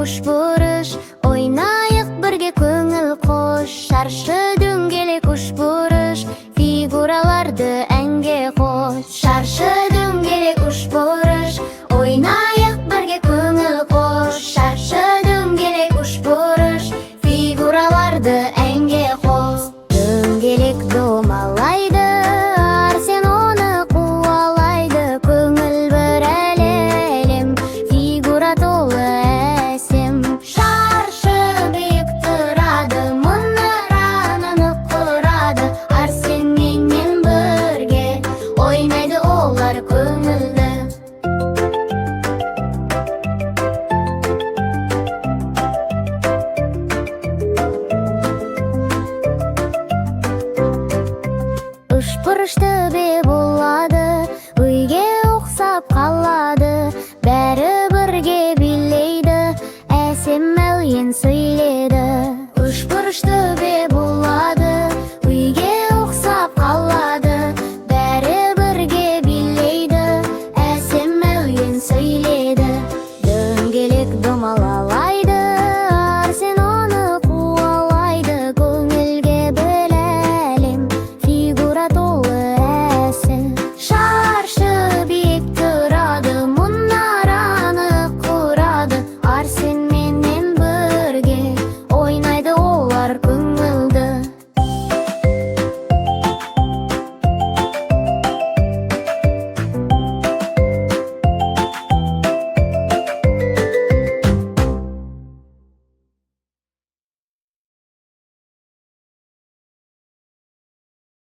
уш бурыш, ойнайык бірге көңіл қош. Шаршы дөңгелек уш бурыш, фигураларды әнге қош. Шаршы дөңгелек уш бурыш, ойнайык бірге көңіл қош. Шаршы дөңгелек уш бурыш, фигураларды әнге қош. Дөңгелек домалайды, Арсен оны қуалайды. Көңіл бір әлем, фигура толы әсем. Шаршы биік тұрады, мұнараны нық құрады. Арсенменен бірге ойнайды олар көңілді. Үшбұрыш төбе болады, үйге ұқсап қалады. Бәрі бірге билейді, әсем әуен сөйледі. Үшбұрыш төбе болады.